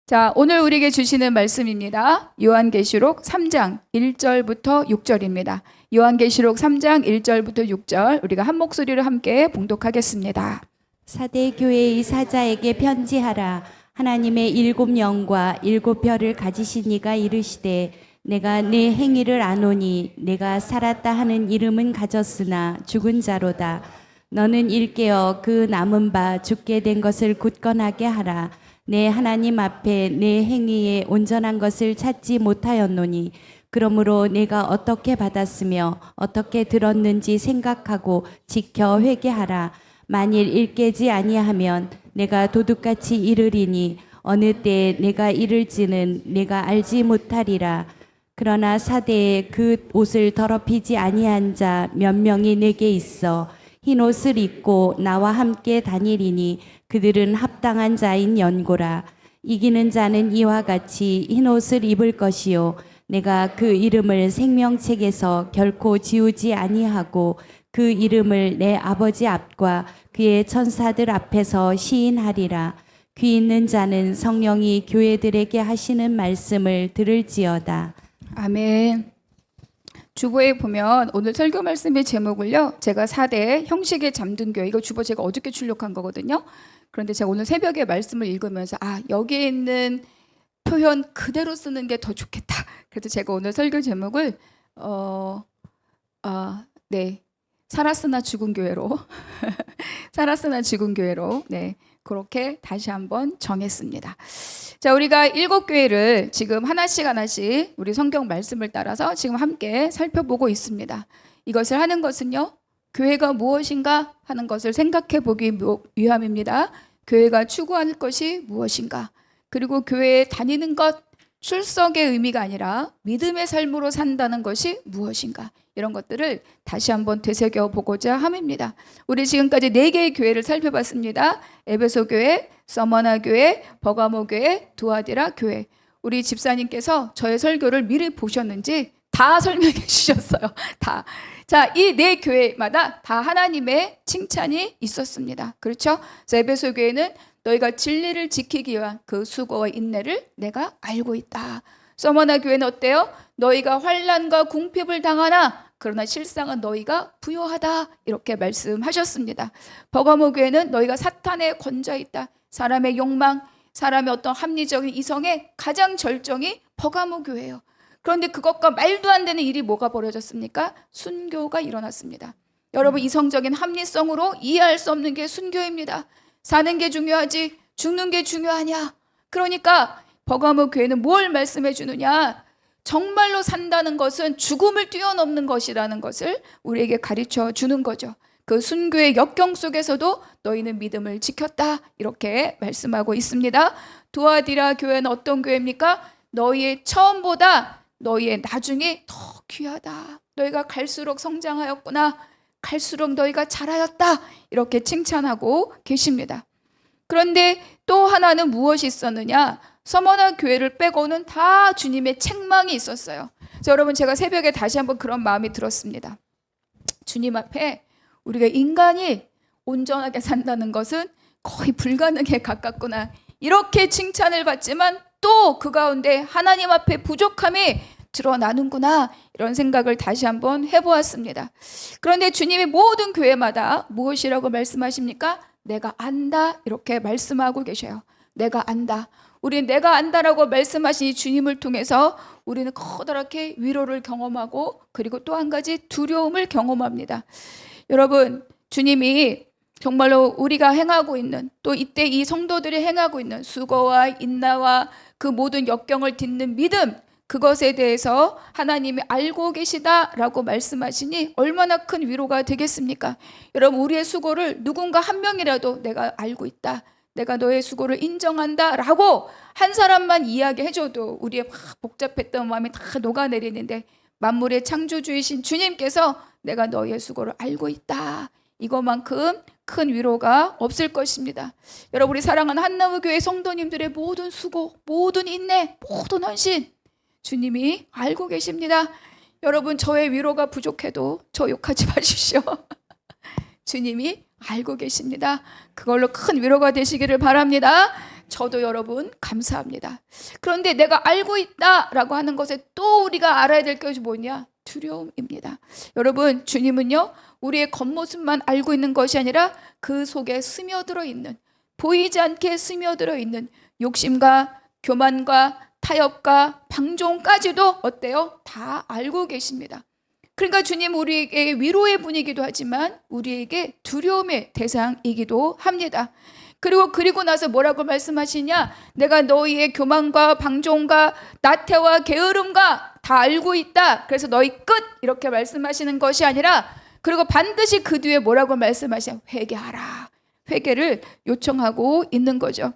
자, 오늘 우리에게 주시는 말씀입니다. 요한계시록 3장 1절부터 6절입니다. 요한계시록 3장 1절부터 6절 우리가 한 목소리로 함께 봉독하겠습니다. 사대 교회의 사자에게 편지하라. 하나님의 일곱 영과 일곱 별을 가지신 이가 이르시되 내가 네 행위를 아노니 내가 살았다 하는 이름은 가졌으나 죽은 자로다. 너는 일깨어 그 남은 바 죽게 된 것을 굳건하게 하라. 내 하나님 앞에 내 행위에 온전한 것을 찾지 못하였노니 그러므로 내가 어떻게 받았으며 어떻게 들었는지 생각하고 지켜 회개하라. 만일 일깨지 아니하면 내가 도둑같이 이르리니 어느 때에 내가 이를지는 내가 알지 못하리라. 그러나 사대에 그 옷을 더럽히지 아니한 자 몇 명이 내게 있어 흰 옷을 입고 나와 함께 다니리니 그들은 합당한 자인 연고라. 이기는 자는 이와 같이 흰 옷을 입을 것이요 내가 그 이름을 생명책에서 결코 지우지 아니하고 그 이름을 내 아버지 앞과 그의 천사들 앞에서 시인하리라. 귀 있는 자는 성령이 교회들에게 하시는 말씀을 들을지어다. 아멘. 주보에 보면 오늘 설교 말씀의 제목을요, 제가 4대 형식에 잠든 교회, 이거 주보 제가 어저께 출력한 거거든요. 그런데 제가 오늘 새벽에 말씀을 읽으면서 여기에 있는 표현 그대로 쓰는 게 더 좋겠다. 그래서 제가 오늘 설교 제목을 살았으나 죽은 교회로 살았으나 죽은 교회로 그렇게 다시 한번 정했습니다. 자, 우리가 7교회를 지금 하나씩 우리 성경 말씀을 따라서 지금 함께 살펴보고 있습니다. 이것을 하는 것은요, 교회가 무엇인가 하는 것을 생각해 보기 위함입니다. 교회가 추구할 것이 무엇인가, 그리고 교회에 다니는 것, 출석의 의미가 아니라 믿음의 삶으로 산다는 것이 무엇인가, 이런 것들을 다시 한번 되새겨 보고자 함입니다. 우리 지금까지 4개의 교회를 살펴봤습니다. 에베소 교회, 서머나 교회, 버가모 교회, 두아디라 교회. 우리 집사님께서 저의 설교를 미리 보셨는지 다 설명해 주셨어요. 다. 자, 이 4교회마다 다 하나님의 칭찬이 있었습니다. 그렇죠? 그래서 에베소 교회는 너희가 진리를 지키기 위한 그 수고와 인내를 내가 알고 있다. 서머나 교회는 어때요? 너희가 환난과 궁핍을 당하나 그러나 실상은 너희가 부요하다, 이렇게 말씀하셨습니다. 버가모 교회는 너희가 사탄에 권좌 있다. 사람의 욕망, 사람의 어떤 합리적인 이성의 가장 절정이 버가모 교회예요. 그런데 그것과 말도 안 되는 일이 뭐가 벌어졌습니까? 순교가 일어났습니다. 여러분, 이성적인 합리성으로 이해할 수 없는 게 순교입니다. 사는 게 중요하지 죽는 게 중요하냐? 그러니까 버가모 교회는 뭘 말씀해 주느냐? 정말로 산다는 것은 죽음을 뛰어넘는 것이라는 것을 우리에게 가르쳐 주는 거죠. 그 순교의 역경 속에서도 너희는 믿음을 지켰다, 이렇게 말씀하고 있습니다. 두아디라 교회는 어떤 교회입니까? 너희의 처음보다 너희의 나중이 더 귀하다. 너희가 갈수록 성장하였구나. 갈수록 너희가 잘하였다, 이렇게 칭찬하고 계십니다. 그런데 또 하나는 무엇이 있었느냐? 서머나 교회를 빼고는 다 주님의 책망이 있었어요. 그래서 여러분, 제가 새벽에 다시 한번 그런 마음이 들었습니다. 주님 앞에 우리가 인간이 온전하게 산다는 것은 거의 불가능에 가깝구나, 이렇게 칭찬을 받지만 또 그 가운데 하나님 앞에 부족함이 드러나는구나, 이런 생각을 다시 한번 해보았습니다. 그런데 주님이 모든 교회마다 무엇이라고 말씀하십니까? 내가 안다, 이렇게 말씀하고 계셔요. 내가 안다. 우리는 내가 안다라고 말씀하신 이 주님을 통해서 우리는 커다랗게 위로를 경험하고, 그리고 또 한 가지 두려움을 경험합니다. 여러분, 주님이 정말로 우리가 행하고 있는, 또 이때 이 성도들이 행하고 있는 수고와 인내와 그 모든 역경을 딛는 믿음, 그것에 대해서 하나님이 알고 계시다라고 말씀하시니 얼마나 큰 위로가 되겠습니까? 여러분, 우리의 수고를 누군가 한 명이라도 내가 알고 있다, 내가 너의 수고를 인정한다 라고 한 사람만 이야기해줘도 우리의 막 복잡했던 마음이 다 녹아내리는데, 만물의 창조주이신 주님께서 내가 너의 수고를 알고 있다, 이것만큼 큰 위로가 없을 것입니다. 여러분, 우리 사랑하는 한나무교회 성도님들의 모든 수고, 모든 인내, 모든 헌신, 주님이 알고 계십니다. 여러분, 저의 위로가 부족해도 저 욕하지 마십시오. 주님이 알고 계십니다. 그걸로 큰 위로가 되시기를 바랍니다. 저도 여러분 감사합니다. 그런데 내가 알고 있다라고 하는 것에 또 우리가 알아야 될 것이 뭐냐? 두려움입니다. 여러분, 주님은요, 우리의 겉모습만 알고 있는 것이 아니라 그 속에 스며들어 있는, 보이지 않게 스며들어 있는 욕심과 교만과 타협과 방종까지도 어때요? 다 알고 계십니다. 그러니까 주님 우리에게 위로의 분이기도 하지만 우리에게 두려움의 대상이기도 합니다. 그리고 나서 뭐라고 말씀하시냐? 내가 너희의 교만과 방종과 나태와 게으름과 다 알고 있다. 그래서 너희 끝! 이렇게 말씀하시는 것이 아니라, 그리고 반드시 그 뒤에 뭐라고 말씀하시냐? 회개하라. 회개를 요청하고 있는 거죠.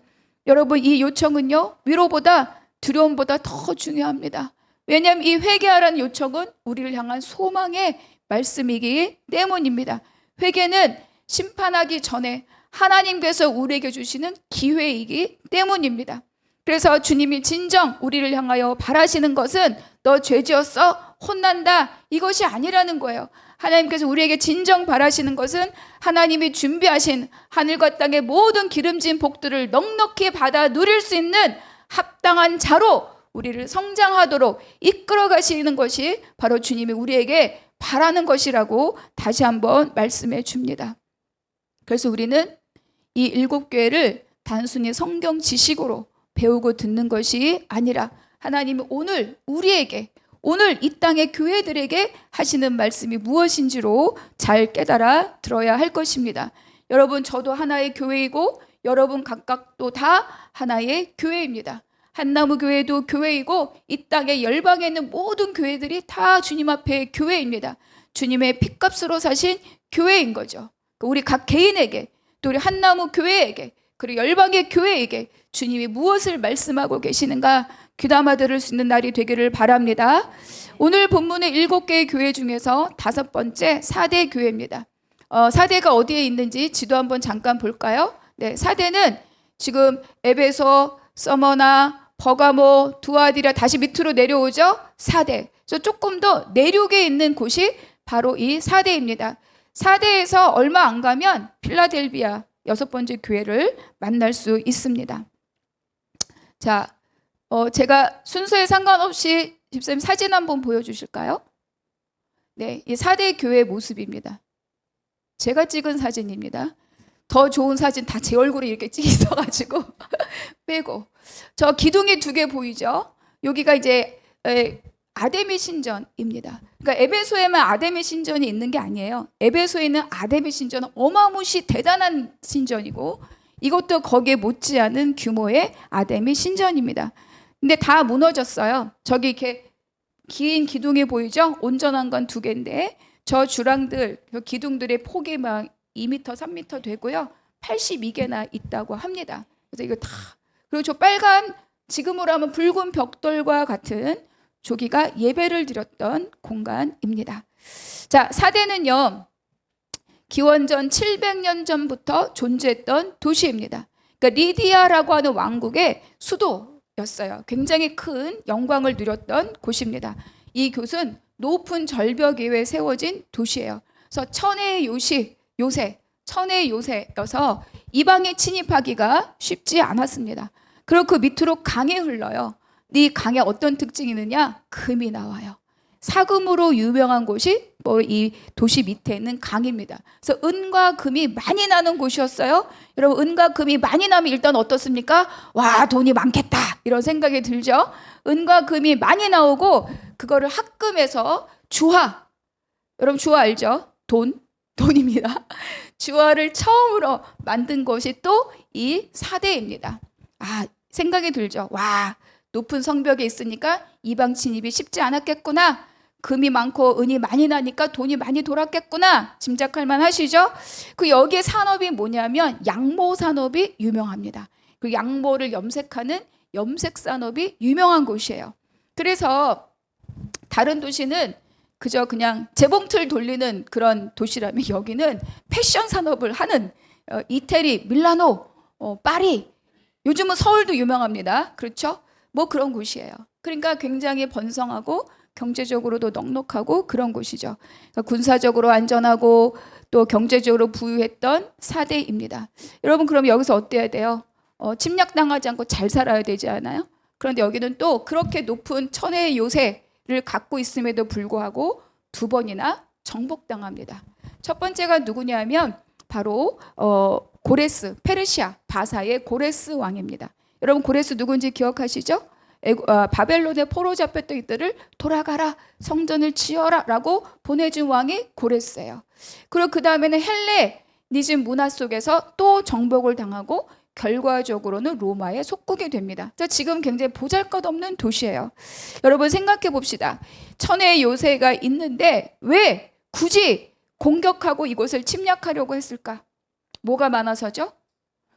여러분, 이 요청은요, 위로보다 두려움보다 더 중요합니다. 왜냐하면 이 회개하라는 요청은 우리를 향한 소망의 말씀이기 때문입니다. 회개는 심판하기 전에 하나님께서 우리에게 주시는 기회이기 때문입니다. 그래서 주님이 진정 우리를 향하여 바라시는 것은 너 죄지었어? 혼난다. 이것이 아니라는 거예요. 하나님께서 우리에게 진정 바라시는 것은 하나님이 준비하신 하늘과 땅의 모든 기름진 복들을 넉넉히 받아 누릴 수 있는 합당한 자로 우리를 성장하도록 이끌어 가시는 것이 바로 주님이 우리에게 바라는 것이라고 다시 한번 말씀해 줍니다. 그래서 우리는 이 7교회를 단순히 성경 지식으로 배우고 듣는 것이 아니라 하나님이 오늘 우리에게, 오늘 이 땅의 교회들에게 하시는 말씀이 무엇인지로 잘 깨달아 들어야 할 것입니다. 여러분, 저도 하나의 교회이고 여러분 각각도 다 하나의 교회입니다. 한나무 교회도 교회이고 이 땅의 열방에 있는 모든 교회들이 다 주님 앞에 교회입니다. 주님의 핏값으로 사신 교회인 거죠. 우리 각 개인에게, 또 우리 한나무 교회에게, 그리고 열방의 교회에게 주님이 무엇을 말씀하고 계시는가 귀담아 들을 수 있는 날이 되기를 바랍니다. 오늘 본문의 7개의 교회 중에서 5번째 사대 교회입니다. 사대가 어디에 있는지 지도 한번 잠깐 볼까요? 네, 사대는 지금 에베소, 서머나, 버가모, 두아디라 다시 밑으로 내려오죠. 사대. 그래서 조금 더 내륙에 있는 곳이 바로 이 사대입니다. 사대에서 얼마 안 가면 필라델비아 6번째 교회를 만날 수 있습니다. 자, 제가 순서에 상관없이 집사님 사진 한번 보여주실까요? 네, 이 사대 교회 모습입니다. 제가 찍은 사진입니다. 더 좋은 사진 다 제 얼굴이 이렇게 찍 있어가지고 빼고, 저 기둥이 2개 보이죠? 여기가 이제 아데미 신전입니다. 그러니까 에베소에만 아데미 신전이 있는 게 아니에요. 에베소에 있는 아데미 신전은 어마무시 대단한 신전이고 이것도 거기에 못지않은 규모의 아데미 신전입니다. 근데 다 무너졌어요. 저기 이렇게 긴 기둥이 보이죠? 온전한 건 2개인데 저 주랑들, 저 기둥들의 폭이 막 2m, 3m 되고요. 82개나 있다고 합니다. 그래서 이거 다, 그리고 저 빨간, 지금으로 하면 붉은 벽돌과 같은 저기가 예배를 드렸던 공간입니다. 자, 사대는요, 기원전 700년 전부터 존재했던 도시입니다. 그러니까 리디아라고 하는 왕국의 수도였어요. 굉장히 큰 영광을 누렸던 곳입니다. 이 곳은 높은 절벽 위에 세워진 도시예요. 그래서 천의 요새여서 이방에 침입하기가 쉽지 않았습니다. 그리고 그 밑으로 강이 흘러요. 이 강에 어떤 특징이 있느냐? 금이 나와요. 사금으로 유명한 곳이 이 도시 밑에 있는 강입니다. 그래서 은과 금이 많이 나는 곳이었어요. 여러분, 은과 금이 많이 나면 일단 어떻습니까? 와, 돈이 많겠다 이런 생각이 들죠. 은과 금이 많이 나오고 그거를 합금해서 주화, 여러분 주화 알죠? 돈입니다. 주화를 처음으로 만든 것이 또 이 사대입니다. 아, 생각이 들죠. 와, 높은 성벽에 있으니까 이방 침입이 쉽지 않았겠구나. 금이 많고 은이 많이 나니까 돈이 많이 돌았겠구나. 짐작할 만하시죠? 그 여기에 산업이 뭐냐면 양모 산업이 유명합니다. 그 양모를 염색하는 염색 산업이 유명한 곳이에요. 그래서 다른 도시는 그저 그냥 재봉틀 돌리는 그런 도시라면 여기는 패션 산업을 하는 이태리, 밀라노, 파리, 요즘은 서울도 유명합니다. 그렇죠? 뭐 그런 곳이에요. 그러니까 굉장히 번성하고 경제적으로도 넉넉하고 그런 곳이죠. 그러니까 군사적으로 안전하고 또 경제적으로 부유했던 사대입니다. 여러분, 그럼 여기서 어때야 돼요? 침략당하지 않고 잘 살아야 되지 않아요? 그런데 여기는 또 그렇게 높은 천혜의 요새를 갖고 있음에도 불구하고 두 번이나 정복당합니다. 첫 번째가 누구냐면 바로 고레스, 페르시아 바사의 고레스 왕입니다. 여러분 고레스 누군지 기억하시죠? 바벨론에 포로 잡혔던 이들을 돌아가라, 성전을 지어라 라고 보내준 왕이 고레스예요. 그리고 그 다음에는 헬레니즘 문화 속에서 또 정복을 당하고 결과적으로는 로마에 속국이 됩니다. 지금 굉장히 보잘것없는 도시예요. 여러분 생각해 봅시다. 천혜의 요새가 있는데 왜 굳이 공격하고 이곳을 침략하려고 했을까? 뭐가 많아서죠?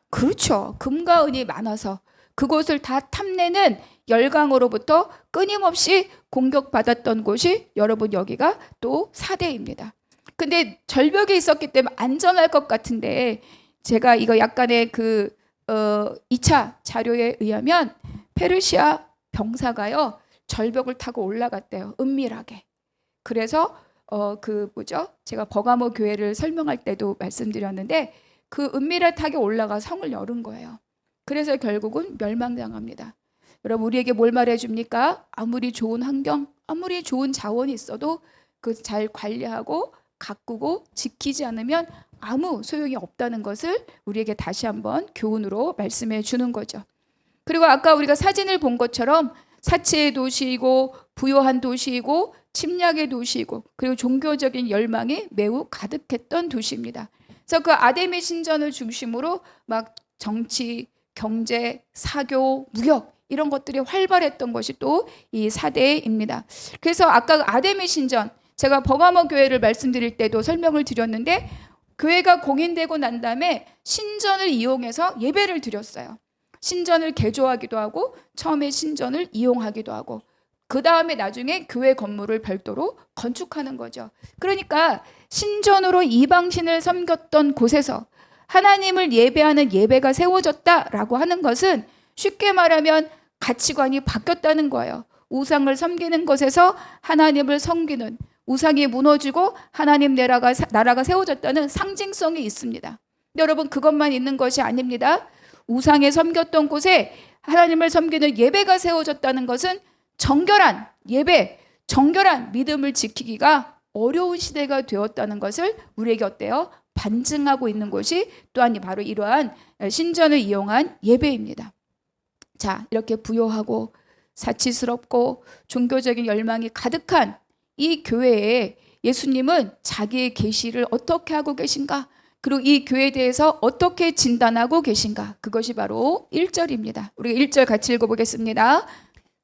그렇죠. 금과 은이 많아서 그곳을 다 탐내는 열강으로부터 끊임없이 공격받았던 곳이 여러분 여기가 또 사대입니다. 근데 절벽이 있었기 때문에 안전할 것 같은데 제가 이거 약간의 2차 자료에 의하면 페르시아 병사가요 절벽을 타고 올라갔대요. 은밀하게. 그래서 제가 버가모 교회를 설명할 때도 말씀드렸는데 그 은밀하게 올라가 성을 열은 거예요. 그래서 결국은 멸망당합니다. 여러분 우리에게 뭘 말해줍니까? 아무리 좋은 환경, 아무리 좋은 자원이 있어도 그 잘 관리하고 가꾸고 지키지 않으면 아무 소용이 없다는 것을 우리에게 다시 한번 교훈으로 말씀해 주는 거죠. 그리고 아까 우리가 사진을 본 것처럼 사치의 도시이고 부요한 도시이고 침략의 도시이고 그리고 종교적인 열망이 매우 가득했던 도시입니다. 그래서 그 아데미 신전을 중심으로 막 정치, 경제, 사교, 무역 이런 것들이 활발했던 것이 또 이 사대입니다. 그래서 아까 아데미 신전 제가 버가모 교회를 말씀드릴 때도 설명을 드렸는데 교회가 공인되고 난 다음에 신전을 이용해서 예배를 드렸어요. 신전을 개조하기도 하고 처음에 신전을 이용하기도 하고 그 다음에 나중에 교회 건물을 별도로 건축하는 거죠. 그러니까 신전으로 이방신을 섬겼던 곳에서 하나님을 예배하는 예배가 세워졌다라고 하는 것은 쉽게 말하면 가치관이 바뀌었다는 거예요. 우상을 섬기는 것에서 하나님을 섬기는 우상이 무너지고 하나님 나라가 세워졌다는 상징성이 있습니다. 근데 여러분 그것만 있는 것이 아닙니다. 우상에 섬겼던 곳에 하나님을 섬기는 예배가 세워졌다는 것은 정결한 예배, 정결한 믿음을 지키기가 어려운 시대가 되었다는 것을 우리에게 어때요? 반증하고 있는 곳이 또한 바로 이러한 신전을 이용한 예배입니다. 자, 이렇게 부요하고 사치스럽고 종교적인 열망이 가득한 이 교회에 예수님은 자기의 계시를 어떻게 하고 계신가? 그리고 이 교회에 대해서 어떻게 진단하고 계신가? 그것이 바로 1절입니다. 우리가 1절 같이 읽어보겠습니다.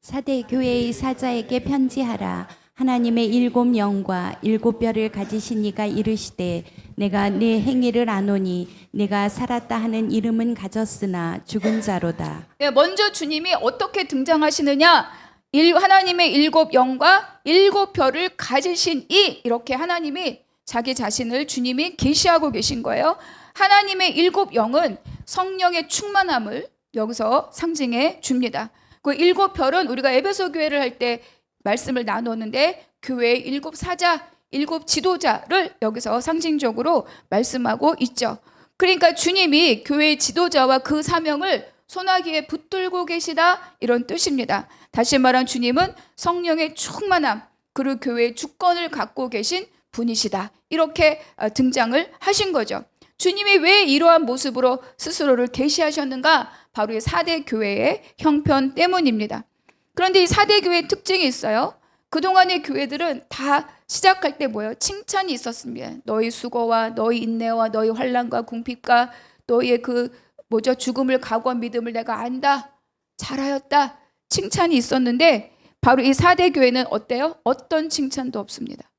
사대 교회의 사자에게 편지하라. 하나님의 7 영과 7 뼈를 가지신 이가 이르시되 내가 네 행위를 아노니 내가 살았다 하는 이름은 가졌으나 죽은 자로다. 네, 먼저 주님이 어떻게 등장하시느냐? 하나님의 7 영과 7 뼈를 가지신 이 이렇게 하나님이 자기 자신을 주님이 계시하고 계신 거예요. 하나님의 7 영은 성령의 충만함을 여기서 상징해 줍니다. 그 7 뼈는 우리가 에베소 교회를 할 때 말씀을 나눴는데 교회의 7 사자, 7 지도자를 여기서 상징적으로 말씀하고 있죠. 그러니까 주님이 교회의 지도자와 그 사명을 손아귀에 붙들고 계시다 이런 뜻입니다. 다시 말하면 주님은 성령의 충만함 그리고 교회의 주권을 갖고 계신 분이시다 이렇게 등장을 하신 거죠. 주님이 왜 이러한 모습으로 스스로를 계시하셨는가? 바로 이 4대 교회의 형편 때문입니다. 그런데 이 4대 교회의 특징이 있어요. 그동안의 교회들은 다 시작할 때 뭐예요? 칭찬이 있었습니다. 너희 수고와 너희 인내와 너희 환난과 궁핍과 너희의 죽음을 각오한 믿음을 내가 안다. 잘하였다. 칭찬이 있었는데 바로 이 4대 교회는 어때요? 어떤 칭찬도 없습니다.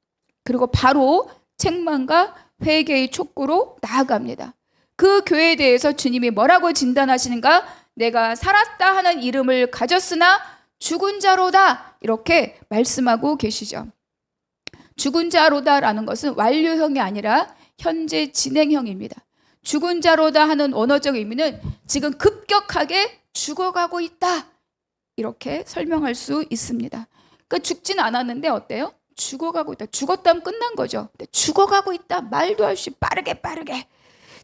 그리고 바로 책망과 회개의 촉구로 나아갑니다. 그 교회에 대해서 주님이 뭐라고 진단하시는가? 내가 살았다 하는 이름을 가졌으나 죽은 자로다 이렇게 말씀하고 계시죠. 죽은 자로다라는 것은 완료형이 아니라 현재 진행형입니다. 죽은 자로다 하는 원어적 의미는 지금 급격하게 죽어가고 있다 이렇게 설명할 수 있습니다. 그러니까 죽진 않았는데 어때요? 죽어가고 있다. 죽었다면 끝난 거죠. 근데 죽어가고 있다. 말도 할 수 없이 빠르게.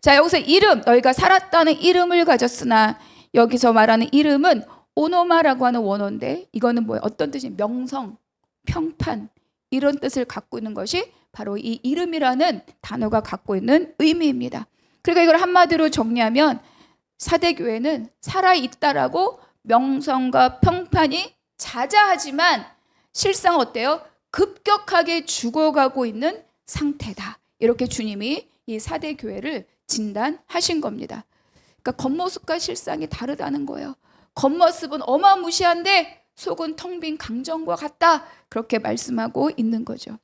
자, 여기서 이름, 너희가 살았다는 이름을 가졌으나 여기서 말하는 이름은 오노마라고 하는 원어인데 이거는 뭐예요? 어떤 뜻이 명성, 평판 이런 뜻을 갖고 있는 것이 바로 이 이름이라는 단어가 갖고 있는 의미입니다. 그러니까 이걸 한마디로 정리하면 사대교회는 살아있다라고 명성과 평판이 자자하지만 실상 어때요? 급격하게 죽어가고 있는 상태다. 이렇게 주님이 이 사대교회를 진단하신 겁니다. 그러니까 겉모습과 실상이 다르다는 거예요. 겉모습은 어마무시한데 속은 텅 빈 강정과 같다. 그렇게 말씀하고 있는 거죠.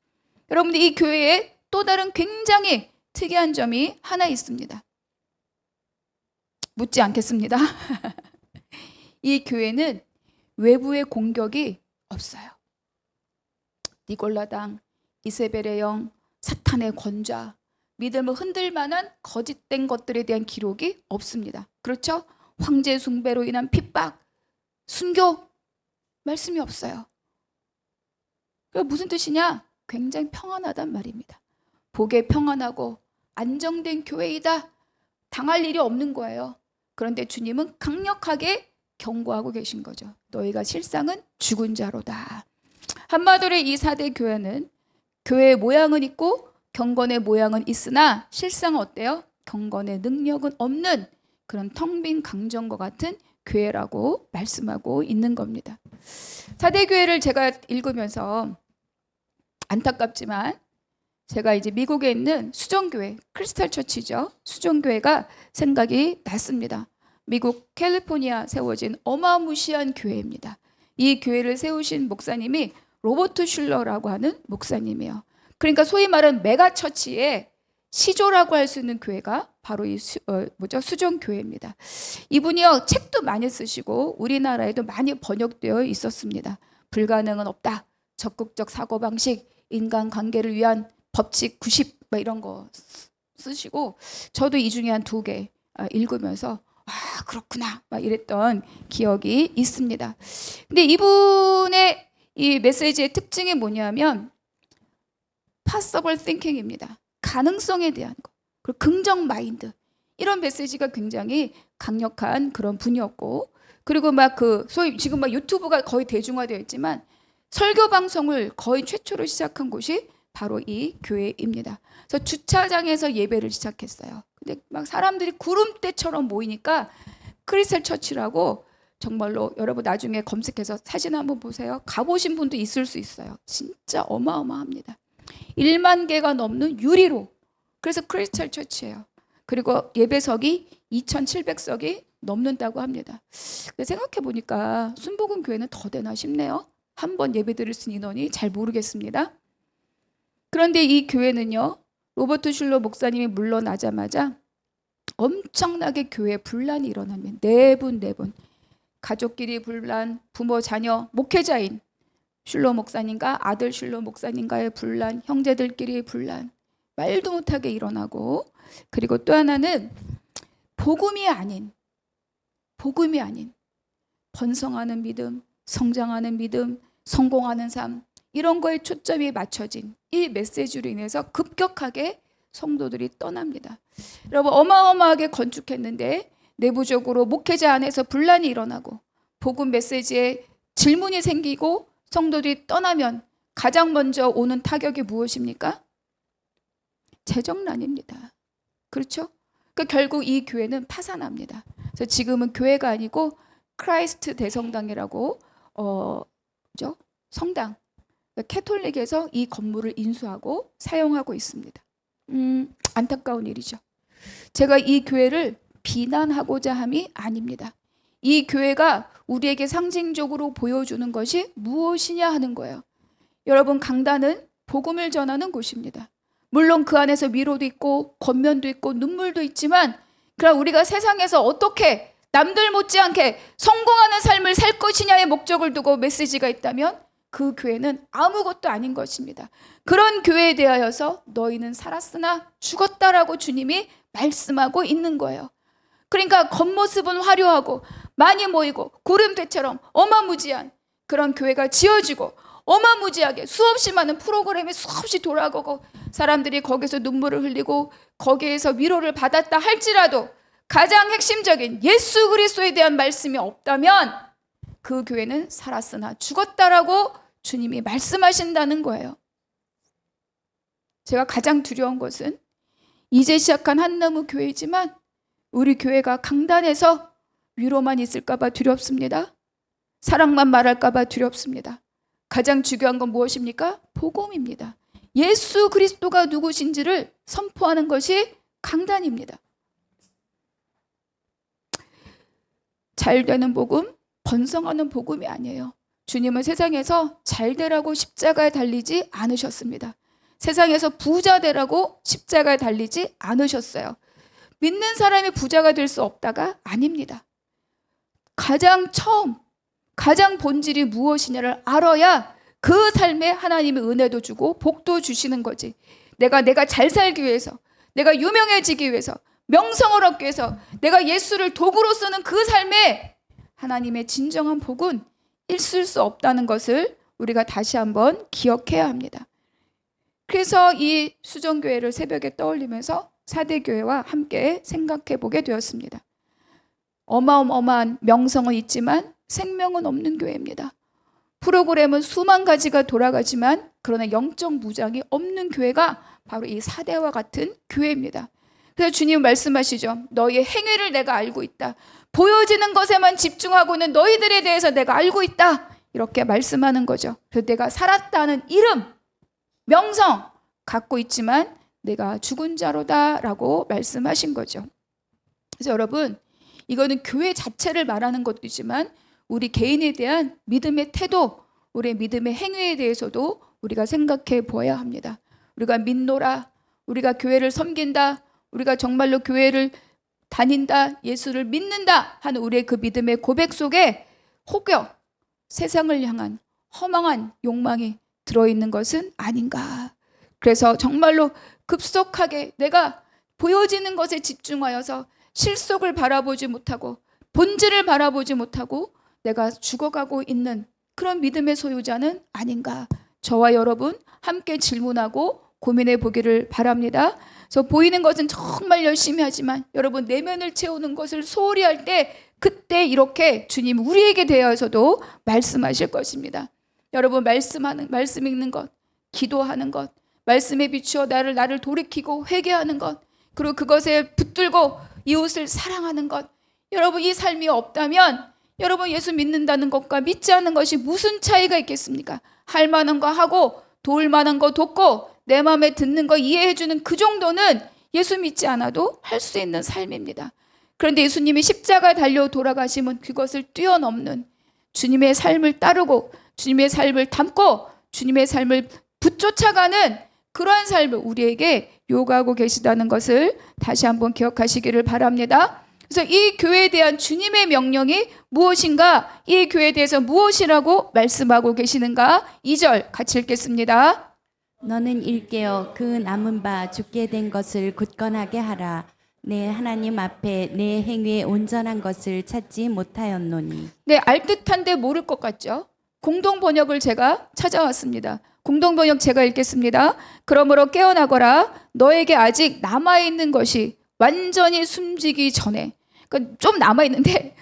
여러분들 이 교회에 또 다른 굉장히 특이한 점이 하나 있습니다. 묻지 않겠습니다. 이 교회는 외부의 공격이 없어요. 니골라당, 이세벨의 영, 사탄의 권좌, 믿음을 흔들 만한 거짓된 것들에 대한 기록이 없습니다. 그렇죠? 황제 숭배로 인한 핍박, 순교, 말씀이 없어요. 그게 무슨 뜻이냐? 굉장히 평안하단 말입니다. 복에 평안하고 안정된 교회이다. 당할 일이 없는 거예요. 그런데 주님은 강력하게 경고하고 계신 거죠. 너희가 실상은 죽은 자로다. 한마디로 이 사대 교회는 교회의 모양은 있고 경건의 모양은 있으나 실상은 어때요? 경건의 능력은 없는 그런 텅 빈 강정과 같은 교회라고 말씀하고 있는 겁니다. 사대 교회를 제가 읽으면서 안타깝지만 제가 이제 미국에 있는 수정교회, 크리스탈 처치죠. 수정교회가 생각이 났습니다. 미국 캘리포니아 세워진 어마무시한 교회입니다. 이 교회를 세우신 목사님이 로버트 슐러라고 하는 목사님이에요. 그러니까 소위 말하는 메가처치의 시조라고 할 수 있는 교회가 바로 이 수정교회입니다. 이분이요 책도 많이 쓰시고 우리나라에도 많이 번역되어 있었습니다. 불가능은 없다. 적극적 사고방식, 인간관계를 위한 법칙 90 이런 거 쓰시고 저도 이 중에 한 2개 읽으면서 아 그렇구나 막 이랬던 기억이 있습니다. 근데 이분의 이 메시지의 특징이 뭐냐면 possible thinking입니다. 가능성에 대한 거 그리고 긍정 마인드 이런 메시지가 굉장히 강력한 그런 분이었고 그리고 막 그 소위 지금 막 유튜브가 거의 대중화되어 있지만 설교 방송을 거의 최초로 시작한 곳이 바로 이 교회입니다. 그래서 주차장에서 예배를 시작했어요. 근데 막 사람들이 구름대처럼 모이니까 크리스탈 처치라고 정말로 여러분 나중에 검색해서 사진 한번 보세요. 가보신 분도 있을 수 있어요. 진짜 어마어마합니다. 1만 개가 넘는 유리로. 그래서 크리스탈 처치예요. 그리고 예배석이 2,700석이 넘는다고 합니다. 생각해 보니까 순복음 교회는 더 되나 싶네요. 한 번 예배 드릴 수 있는 인원이 잘 모르겠습니다. 그런데 이 교회는요. 로버트 슐러 목사님이 물러나자마자 엄청나게 교회에 분란이 일어나면 네 분. 가족끼리 분란, 부모, 자녀, 목회자인 슐러 목사님과 아들 슐러 목사님과의 분란, 형제들끼리 분란, 말도 못하게 일어나고 그리고 또 하나는 복음이 아닌 번성하는 믿음, 성장하는 믿음, 성공하는 삶 이런 거에 초점이 맞춰진 이 메시지로 인해서 급격하게 성도들이 떠납니다. 여러분 어마어마하게 건축했는데 내부적으로 목회자 안에서 분란이 일어나고 복음 메시지에 질문이 생기고 성도들이 떠나면 가장 먼저 오는 타격이 무엇입니까? 재정난입니다. 그렇죠? 그러니까 결국 이 교회는 파산합니다. 그래서 지금은 교회가 아니고 크라이스트 대성당이라고 그죠? 성당 캐톨릭에서 이 건물을 인수하고 사용하고 있습니다. 안타까운 일이죠. 제가 이 교회를 비난하고자 함이 아닙니다. 이 교회가 우리에게 상징적으로 보여주는 것이 무엇이냐 하는 거예요. 여러분 강단은 복음을 전하는 곳입니다. 물론 그 안에서 위로도 있고 권면도 있고 눈물도 있지만 그럼 우리가 세상에서 어떻게 남들 못지않게 성공하는 삶을 살 것이냐의 목적을 두고 메시지가 있다면 그 교회는 아무것도 아닌 것입니다. 그런 교회에 대하여서 너희는 살았으나 죽었다라고 주님이 말씀하고 있는 거예요. 그러니까 겉모습은 화려하고 많이 모이고 구름대처럼 어마무지한 그런 교회가 지어지고 어마무지하게 수없이 많은 프로그램이 수없이 돌아가고 사람들이 거기서 눈물을 흘리고 거기에서 위로를 받았다 할지라도 가장 핵심적인 예수 그리스도에 대한 말씀이 없다면 그 교회는 살았으나 죽었다라고 주님이 말씀하신다는 거예요. 제가 가장 두려운 것은 이제 시작한 한나무 교회이지만 우리 교회가 강단에서 위로만 있을까 봐 두렵습니다. 사랑만 말할까 봐 두렵습니다. 가장 중요한 건 무엇입니까? 복음입니다. 예수 그리스도가 누구신지를 선포하는 것이 강단입니다. 잘 되는 복음, 번성하는 복음이 아니에요. 주님은 세상에서 잘 되라고 십자가에 달리지 않으셨습니다. 세상에서 부자 되라고 십자가에 달리지 않으셨어요. 믿는 사람이 부자가 될 수 없다가 아닙니다. 가장 처음, 가장 본질이 무엇이냐를 알아야 그 삶에 하나님의 은혜도 주고 복도 주시는 거지. 내가 잘 살기 위해서, 내가 유명해지기 위해서, 명성을 얻기 위해서 내가 예수를 도구로 쓰는 그 삶에 하나님의 진정한 복은 있을 수 없다는 것을 우리가 다시 한번 기억해야 합니다. 그래서 이 수정교회를 새벽에 떠올리면서 사대교회와 함께 생각해 보게 되었습니다. 어마어마한 명성은 있지만 생명은 없는 교회입니다. 프로그램은 수만 가지가 돌아가지만 그러나 영적 무장이 없는 교회가 바로 이 사대와 같은 교회입니다. 그래서 주님 말씀하시죠. 너희의 행위를 내가 알고 있다. 보여지는 것에만 집중하고 있는 너희들에 대해서 내가 알고 있다. 이렇게 말씀하는 거죠. 그래서 내가 살았다는 이름, 명성 갖고 있지만 내가 죽은 자로다라고 말씀하신 거죠. 그래서 여러분, 이거는 교회 자체를 말하는 것이지만 우리 개인에 대한 믿음의 태도, 우리의 믿음의 행위에 대해서도 우리가 생각해 보아야 합니다. 우리가 믿노라, 우리가 교회를 섬긴다, 우리가 정말로 교회를 다닌다, 예수를 믿는다 하는 우리의 그 믿음의 고백 속에 혹여 세상을 향한 허망한 욕망이 들어있는 것은 아닌가. 그래서 정말로 급속하게 내가 보여지는 것에 집중하여서 실속을 바라보지 못하고 본질을 바라보지 못하고 내가 죽어가고 있는 그런 믿음의 소유자는 아닌가. 저와 여러분 함께 질문하고 고민해 보기를 바랍니다. 그래서 보이는 것은 정말 열심히 하지만 여러분 내면을 채우는 것을 소홀히 할 때 그때 이렇게 주님 우리에게 대하여서도 말씀하실 것입니다. 여러분 말씀 읽는 것, 기도하는 것, 말씀에 비추어 나를 돌이키고 회개하는 것, 그리고 그것에 붙들고 이웃을 사랑하는 것. 여러분 이 삶이 없다면 여러분 예수 믿는다는 것과 믿지 않는 것이 무슨 차이가 있겠습니까? 할 만한 거 하고 도울 만한 거 돕고 내 마음에 듣는 거 이해해주는 그 정도는 예수 믿지 않아도 할 수 있는 삶입니다. 그런데 예수님이 십자가에 달려 돌아가시면 그것을 뛰어넘는 주님의 삶을 따르고 주님의 삶을 담고 주님의 삶을 붙쫓아가는 그러한 삶을 우리에게 요구하고 계시다는 것을 다시 한번 기억하시기를 바랍니다. 그래서 이 교회에 대한 주님의 명령이 무엇인가, 이 교회에 대해서 무엇이라고 말씀하고 계시는가, 2절 같이 읽겠습니다. 너는 일깨어 그 남은 바 죽게 된 것을 굳건하게 하라. 내 하나님 앞에 내 행위에 온전한 것을 찾지 못하였노니. 네, 알듯한데 모를 것 같죠? 공동 번역을 제가 찾아왔습니다. 공동 번역 제가 읽겠습니다. 그러므로 깨어나거라. 너에게 아직 남아있는 것이 완전히 숨지기 전에. 그러니까 좀 남아있는데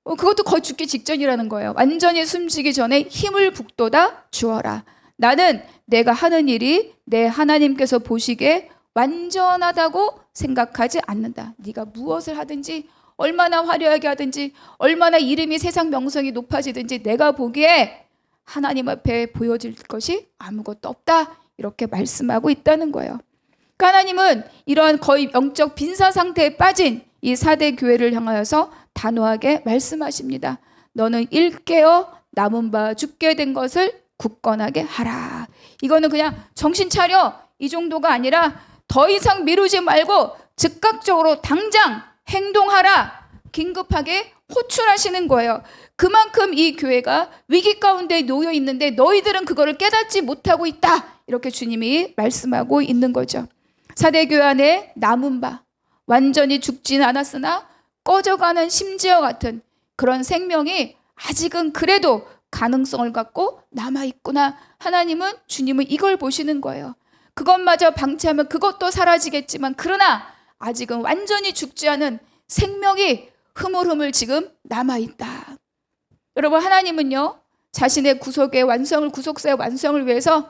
그것도 거의 죽기 직전이라는 거예요. 완전히 숨지기 전에 힘을 북돋아 주어라. 나는 내가 하는 일이 내 하나님께서 보시기에 완전하다고 생각하지 않는다. 네가 무엇을 하든지 얼마나 화려하게 하든지 얼마나 이름이 세상 명성이 높아지든지 내가 보기에 하나님 앞에 보여질 것이 아무것도 없다. 이렇게 말씀하고 있다는 거예요. 그러니까 하나님은 이러한 거의 영적 빈사 상태에 빠진 이 사대 교회를 향하여서 단호하게 말씀하십니다. 너는 일깨어 남은 바 죽게 된 것을 굳건하게 하라. 이거는 그냥 정신 차려 이 정도가 아니라 더 이상 미루지 말고 즉각적으로 당장 행동하라. 긴급하게 호출하시는 거예요. 그만큼 이 교회가 위기 가운데 놓여 있는데 너희들은 그거를 깨닫지 못하고 있다. 이렇게 주님이 말씀하고 있는 거죠. 사대교회 안에 남은 바, 완전히 죽지는 않았으나 꺼져가는 심지어 같은 그런 생명이 아직은 그래도 가능성을 갖고 남아있구나. 하나님은, 주님은 이걸 보시는 거예요. 그것마저 방치하면 그것도 사라지겠지만 그러나 아직은 완전히 죽지 않은 생명이 흐물흐물 지금 남아있다. 여러분, 하나님은요, 자신의 구속의 완성을, 구속사의 완성을 위해서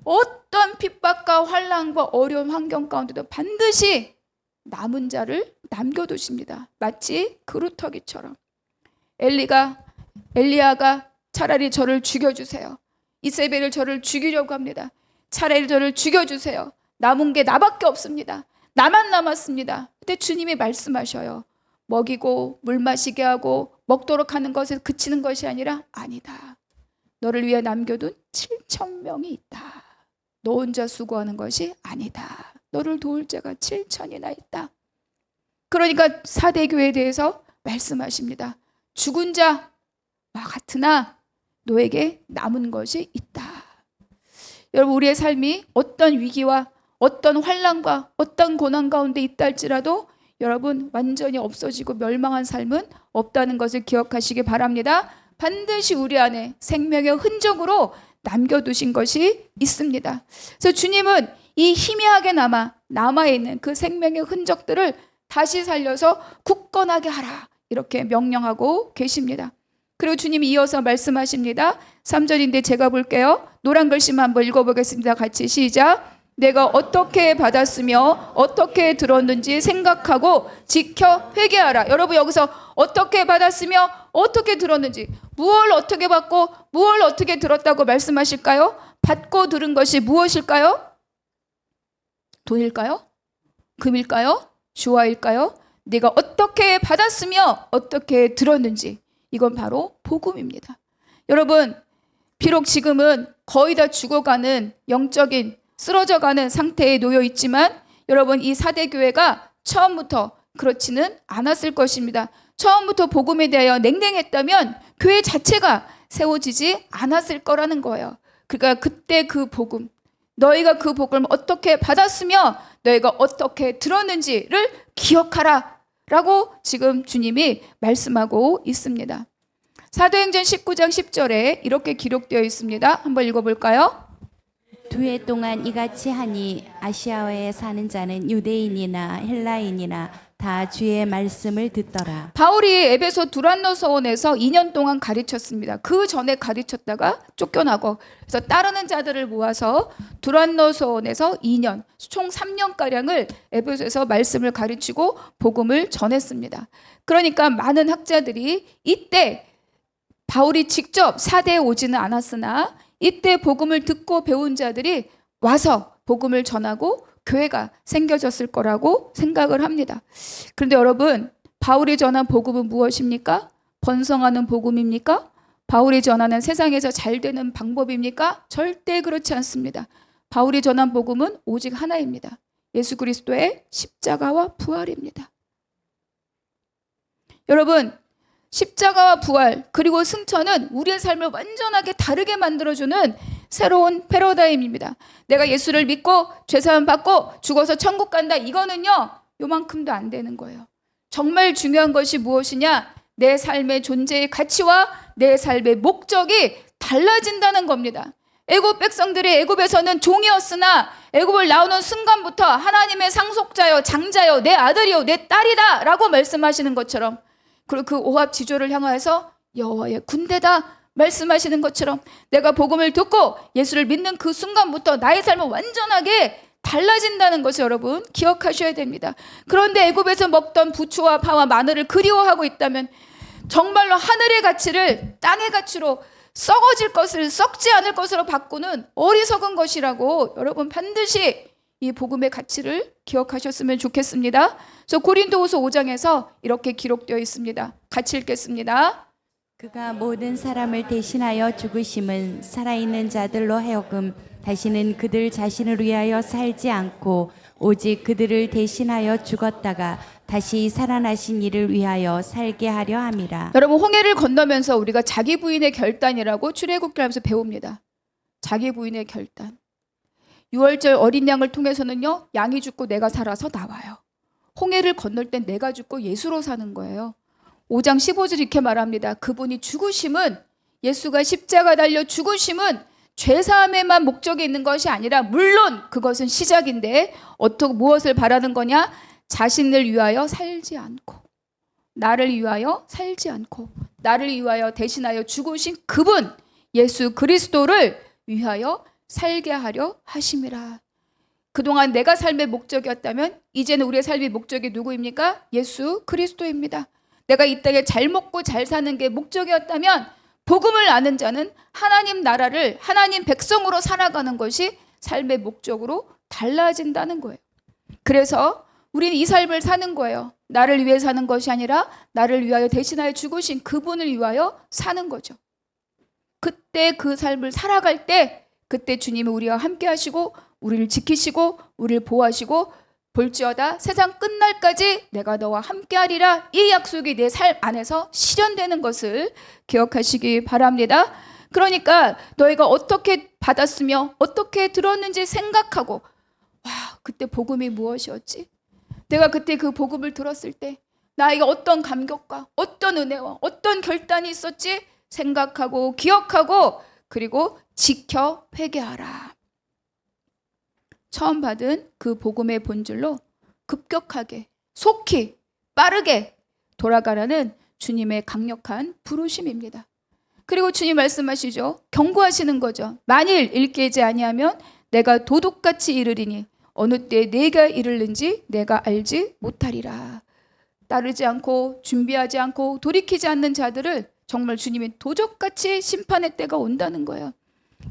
어떤 핍박과 환난과 어려운 환경 가운데도 반드시 남은 자를 남겨두십니다. 마치 그루터기처럼. 엘리야가 차라리 저를 죽여주세요. 이세벨을 저를 죽이려고 합니다. 차라리 저를 죽여주세요. 남은 게 나밖에 없습니다. 나만 남았습니다. 그때 주님이 말씀하셔요. 먹이고 물 마시게 하고 먹도록 하는 것에 그치는 것이 아니라 아니다. 너를 위해 남겨둔 7,000명이 있다. 너 혼자 수고하는 것이 아니다. 너를 도울 자가 7,000이나 있다. 그러니까 4대 교회에 대해서 말씀하십니다. 죽은 자와 같으나 너에게 남은 것이 있다. 여러분, 우리의 삶이 어떤 위기와 어떤 환난과 어떤 고난 가운데 있다 할지라도 여러분, 완전히 없어지고 멸망한 삶은 없다는 것을 기억하시기 바랍니다. 반드시 우리 안에 생명의 흔적으로 남겨두신 것이 있습니다. 그래서 주님은 이 희미하게 남아있는 그 생명의 흔적들을 다시 살려서 굳건하게 하라, 이렇게 명령하고 계십니다. 그리고 주님이 이어서 말씀하십니다. 3절인데 제가 볼게요. 노란 글씨만 한번 읽어보겠습니다. 같이 시작. 내가 어떻게 받았으며 어떻게 들었는지 생각하고 지켜 회개하라. 여러분, 여기서 어떻게 받았으며 어떻게 들었는지, 무엇을 어떻게 받고 무엇을 어떻게 들었다고 말씀하실까요? 받고 들은 것이 무엇일까요? 돈일까요? 금일까요? 주화일까요? 내가 어떻게 받았으며 어떻게 들었는지, 이건 바로 복음입니다. 여러분, 비록 지금은 거의 다 죽어가는 영적인 쓰러져가는 상태에 놓여 있지만 여러분, 이 4대 교회가 처음부터 그렇지는 않았을 것입니다. 처음부터 복음에 대하여 냉랭했다면 교회 자체가 세워지지 않았을 거라는 거예요. 그러니까 그때 그 복음, 너희가 그 복음을 어떻게 받았으며 너희가 어떻게 들었는지를 기억하라 라고 지금 주님이 말씀하고 있습니다. 사도행전 19장 10절에 이렇게 기록되어 있습니다. 한번 읽어볼까요? 2해 동안 이같이 하니 아시아에 사는 자는 유대인이나 헬라인이나 다 주의 말씀을 듣더라. 바울이 에베소 두란노 서원에서 2년 동안 가르쳤습니다. 그 전에 가르쳤다가 쫓겨나고, 그래서 따르는 자들을 모아서 두란노 서원에서 2년, 총 3년가량을 에베소에서 말씀을 가르치고 복음을 전했습니다. 그러니까 많은 학자들이 이때 바울이 직접 사대에 오지는 않았으나 이때 복음을 듣고 배운 자들이 와서 복음을 전하고 교회가 생겨졌을 거라고 생각을 합니다. 그런데 여러분, 바울이 전한 복음은 무엇입니까? 번성하는 복음입니까? 바울이 전하는 세상에서 잘 되는 방법입니까? 절대 그렇지 않습니다. 바울이 전한 복음은 오직 하나입니다. 예수 그리스도의 십자가와 부활입니다. 여러분, 십자가와 부활 그리고 승천은 우리의 삶을 완전하게 다르게 만들어주는 새로운 패러다임입니다. 내가 예수를 믿고 죄사함 받고 죽어서 천국 간다, 이거는요 요만큼도 안 되는 거예요. 정말 중요한 것이 무엇이냐? 내 삶의 존재의 가치와 내 삶의 목적이 달라진다는 겁니다. 애굽 백성들이 애굽에서는 종이었으나 애굽을 나오는 순간부터 하나님의 상속자여, 장자여, 내 아들이요 내 딸이다 라고 말씀하시는 것처럼, 그리고 그 오합지졸을 향하여서 여호와의 군대다 말씀하시는 것처럼 내가 복음을 듣고 예수를 믿는 그 순간부터 나의 삶은 완전하게 달라진다는 것을 여러분 기억하셔야 됩니다. 그런데 애굽에서 먹던 부추와 파와 마늘을 그리워하고 있다면 정말로 하늘의 가치를 땅의 가치로 썩어질 것을 썩지 않을 것으로 바꾸는 어리석은 것이라고 여러분 반드시 이 복음의 가치를 기억하셨으면 좋겠습니다. 그래서 고린도후서 5장에서 이렇게 기록되어 있습니다. 같이 읽겠습니다. 그가 모든 사람을 대신하여 죽으심은 살아있는 자들로 하여금 다시는 그들 자신을 위하여 살지 않고 오직 그들을 대신하여 죽었다가 다시 살아나신 이를 위하여 살게 하려 함이라. 여러분, 홍해를 건너면서 우리가 자기 부인의 결단이라고 출애굽기하면서 배웁니다. 자기 부인의 결단. 6월절 어린 양을 통해서는요, 양이 죽고 내가 살아서 나와요. 홍해를 건널 땐 내가 죽고 예수로 사는 거예요. 5장 15절 이렇게 말합니다. 그분이 죽으심은, 예수가 십자가 달려 죽으심은 죄사함에만 목적이 있는 것이 아니라, 물론 그것은 시작인데 무엇을 바라는 거냐? 자신을 위하여 살지 않고 나를 위하여 살지 않고 나를 위하여 대신하여 죽으신 그분 예수 그리스도를 위하여 살게 하려 하심이라. 그동안 내가 삶의 목적이었다면 이제는 우리의 삶의 목적이 누구입니까? 예수 그리스도입니다. 내가 이 땅에 잘 먹고 잘 사는 게 목적이었다면 복음을 아는 자는 하나님 나라를 하나님 백성으로 살아가는 것이 삶의 목적으로 달라진다는 거예요. 그래서 우리는 이 삶을 사는 거예요. 나를 위해 사는 것이 아니라 나를 위하여 대신하여 죽으신 그분을 위하여 사는 거죠. 그때 그 삶을 살아갈 때 그때 주님은 우리와 함께 하시고 우리를 지키시고 우리를 보호하시고 볼지어다 세상 끝날까지 내가 너와 함께하리라 이 약속이 내 삶 안에서 실현되는 것을 기억하시기 바랍니다. 그러니까 너희가 어떻게 받았으며 어떻게 들었는지 생각하고 와 그때 복음이 무엇이었지? 내가 그때 그 복음을 들었을 때 나에게 어떤 감격과 어떤 은혜와 어떤 결단이 있었지? 생각하고 기억하고 그리고 지켜 회개하라. 처음 받은 그 복음의 본질로 급격하게 속히 빠르게 돌아가라는 주님의 강력한 부르심입니다. 그리고 주님 말씀하시죠. 경고하시는 거죠. 만일 일깨지 아니하면 내가 도둑같이 이르리니 어느 때에 내가 이르는지 내가 알지 못하리라. 따르지 않고 준비하지 않고 돌이키지 않는 자들을 정말 주님이 도적같이 심판의 때가 온다는 거예요.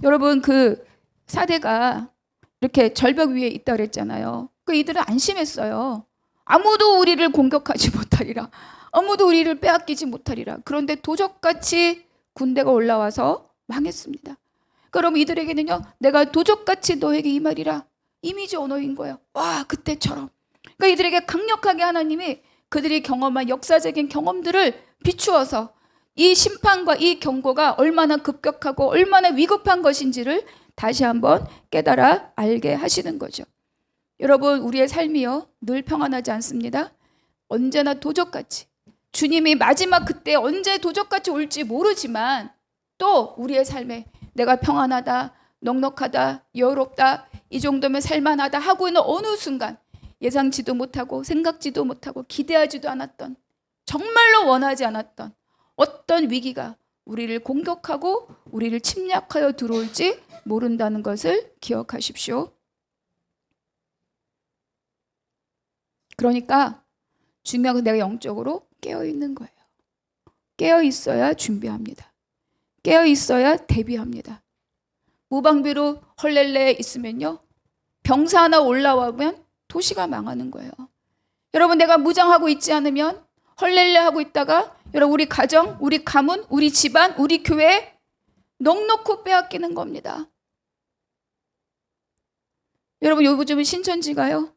여러분 그 사대가 이렇게 절벽 위에 있다 그랬잖아요. 그 이들은 안심했어요. 아무도 우리를 공격하지 못하리라. 아무도 우리를 빼앗기지 못하리라. 그런데 도적같이 군대가 올라와서 망했습니다. 그럼 이들에게는요. 내가 도적같이 너에게 임하리라. 이미지 언어인 거예요. 와 그때처럼. 그러니까 이들에게 강력하게 하나님이 그들이 경험한 역사적인 경험들을 비추어서 이 심판과 이 경고가 얼마나 급격하고 얼마나 위급한 것인지를 다시 한번 깨달아 알게 하시는 거죠. 여러분 우리의 삶이요 늘 평안하지 않습니다. 언제나 도적같이 주님이 마지막 그때 언제 도적같이 올지 모르지만 또 우리의 삶에 내가 평안하다 넉넉하다 여유롭다 이 정도면 살만하다 하고 있는 어느 순간 예상치도 못하고 생각지도 못하고 기대하지도 않았던 정말로 원하지 않았던 어떤 위기가 우리를 공격하고 우리를 침략하여 들어올지 모른다는 것을 기억하십시오. 그러니까 중요한 건 내가 영적으로 깨어있는 거예요. 깨어있어야 준비합니다. 깨어있어야 대비합니다. 무방비로 헐렐레 있으면요. 병사 하나 올라오면 도시가 망하는 거예요. 여러분 내가 무장하고 있지 않으면 헐렐레 하고 있다가 여러분 우리 가정, 우리 가문, 우리 집안, 우리 교회 넉넉히 빼앗기는 겁니다. 여러분 요즘은 신천지가요.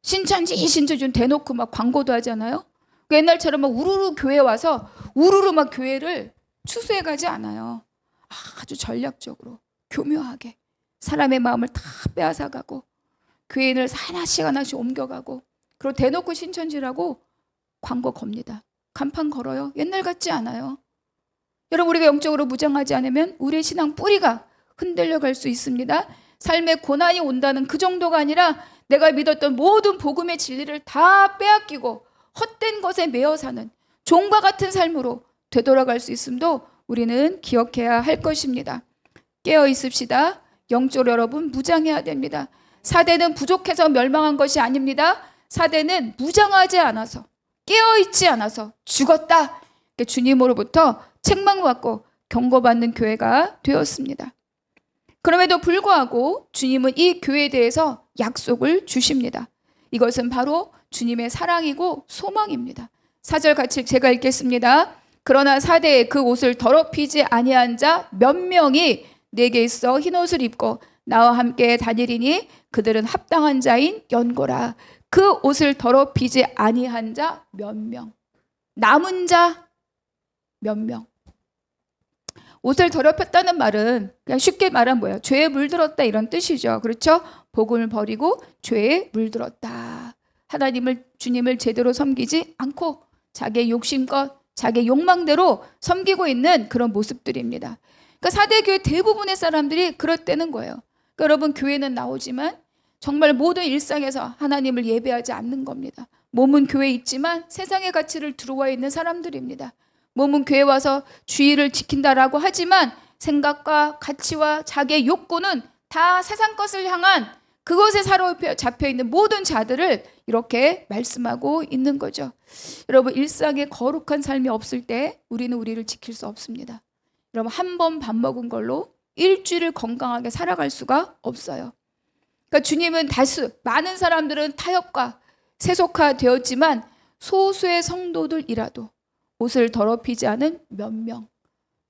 신천지 대놓고 막 광고도 하잖아요. 옛날처럼 막 우르르 교회 와서 우르르 막 교회를 추수해 가지 않아요. 아주 전략적으로 교묘하게 사람의 마음을 다 빼앗아가고 교인을 하나씩 옮겨가고 그리고 대놓고 신천지라고 광고 겁니다. 간판 걸어요. 옛날 같지 않아요. 여러분 우리가 영적으로 무장하지 않으면 우리의 신앙 뿌리가 흔들려 갈 수 있습니다. 삶에 고난이 온다는 그 정도가 아니라 내가 믿었던 모든 복음의 진리를 다 빼앗기고 헛된 것에 매여 사는 종과 같은 삶으로 되돌아갈 수 있음도 우리는 기억해야 할 것입니다. 깨어 있읍시다. 영적으로 여러분 무장해야 됩니다. 사대는 부족해서 멸망한 것이 아닙니다. 사대는 무장하지 않아서 깨어있지 않아서 죽었다. 주님으로부터 책망받고 경고받는 교회가 되었습니다. 그럼에도 불구하고 주님은 이 교회에 대해서 약속을 주십니다. 이것은 바로 주님의 사랑이고 소망입니다. 4절 같이 제가 읽겠습니다. 그러나 사대에 그 옷을 더럽히지 아니한 자 몇 명이 내게 있어 흰옷을 입고 나와 함께 다니리니 그들은 합당한 자인 연고라. 그 옷을 더럽히지 아니한 자 몇 명. 남은 자 몇 명. 옷을 더럽혔다는 말은 그냥 쉽게 말하면 뭐예요? 죄에 물들었다 이런 뜻이죠. 그렇죠? 복음을 버리고 죄에 물들었다. 하나님을 주님을 제대로 섬기지 않고 자기의 욕심껏 자기의 욕망대로 섬기고 있는 그런 모습들입니다. 그러니까 사대교회 대부분의 사람들이 그렇다는 거예요. 그러니까 여러분 교회는 나오지만 정말 모든 일상에서 하나님을 예배하지 않는 겁니다. 몸은 교회에 있지만 세상의 가치를 들어와 있는 사람들입니다. 몸은 교회 와서 주의를 지킨다라고 하지만 생각과 가치와 자기의 욕구는 다 세상 것을 향한 그것에 사로잡혀 있는 모든 자들을 이렇게 말씀하고 있는 거죠. 여러분, 일상에 거룩한 삶이 없을 때 우리는 우리를 지킬 수 없습니다. 여러분, 한 번 밥 먹은 걸로 일주일을 건강하게 살아갈 수가 없어요. 그러니까 주님은 많은 사람들은 타협과 세속화되었지만 소수의 성도들이라도 옷을 더럽히지 않은 몇 명,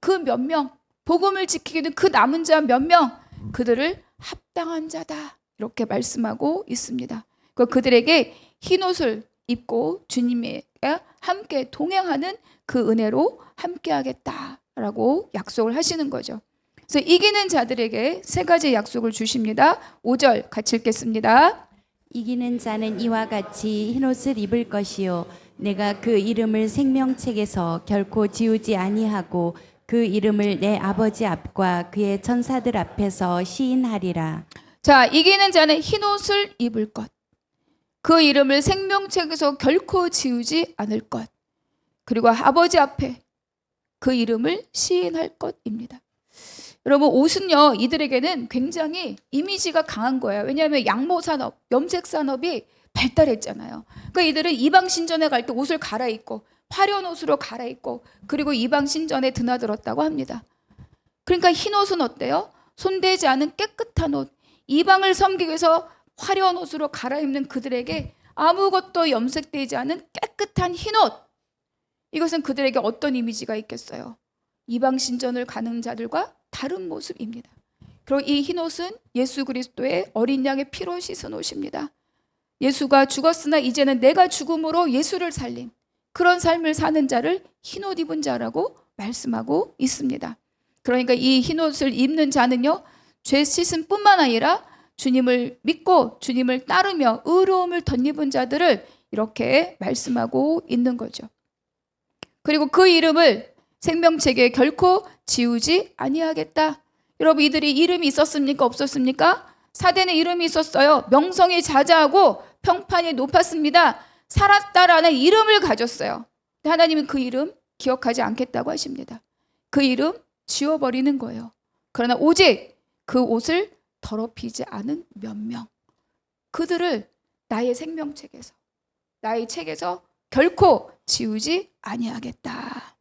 그 몇 명, 복음을 지키기는 그 남은 자 몇 명, 그들을 합당한 자다 이렇게 말씀하고 있습니다. 그들에게 흰 옷을 입고 주님과 함께 동행하는 그 은혜로 함께하겠다라고 약속을 하시는 거죠. 그래서 이기는 자들에게 세 가지 약속을 주십니다. 5절 같이 읽겠습니다. 이기는 자는 이와 같이 흰옷을 입을 것이요 내가 그 이름을 생명책에서 결코 지우지 아니하고 그 이름을 내 아버지 앞과 그의 천사들 앞에서 시인하리라. 자, 이기는 자는 흰 옷을 입을 것, 그 이름을 생명책에서 결코 지우지 않을 것, 그리고 아버지 앞에 그 이름을 시인할 것입니다. 여러분, 옷은요 이들에게는 굉장히 이미지가 강한 거예요. 왜냐하면 양모산업, 염색산업이 발달했잖아요. 그러니까 이들은 이방 신전에 갈 때 옷을 갈아입고 화려한 옷으로 갈아입고 그리고 이방 신전에 드나들었다고 합니다. 그러니까 흰 옷은 어때요? 손대지 않은 깨끗한 옷, 이방을 섬기기 위해서 화려한 옷으로 갈아입는 그들에게 아무것도 염색되지 않은 깨끗한 흰 옷, 이것은 그들에게 어떤 이미지가 있겠어요? 이방 신전을 가는 자들과 다른 모습입니다. 그리고 이 흰 옷은 예수 그리스도의 어린 양의 피로 씻은 옷입니다. 예수가 죽었으나 이제는 내가 죽음으로 예수를 살린 그런 삶을 사는 자를 흰 옷 입은 자라고 말씀하고 있습니다. 그러니까 이 흰 옷을 입는 자는요, 죄 씻음 뿐만 아니라 주님을 믿고 주님을 따르며 의로움을 덧입은 자들을 이렇게 말씀하고 있는 거죠. 그리고 그 이름을 생명책에 결코 지우지 아니하겠다. 여러분, 이들이 이름이 있었습니까? 없었습니까? 사대는 이름이 있었어요. 명성이 자자하고 평판이 높았습니다. 살았다라는 이름을 가졌어요. 하나님은 그 이름 기억하지 않겠다고 하십니다. 그 이름 지워버리는 거예요. 그러나 오직 그 옷을 더럽히지 않은 몇 명, 그들을 나의 생명책에서, 나의 책에서 결코 지우지 아니하겠다.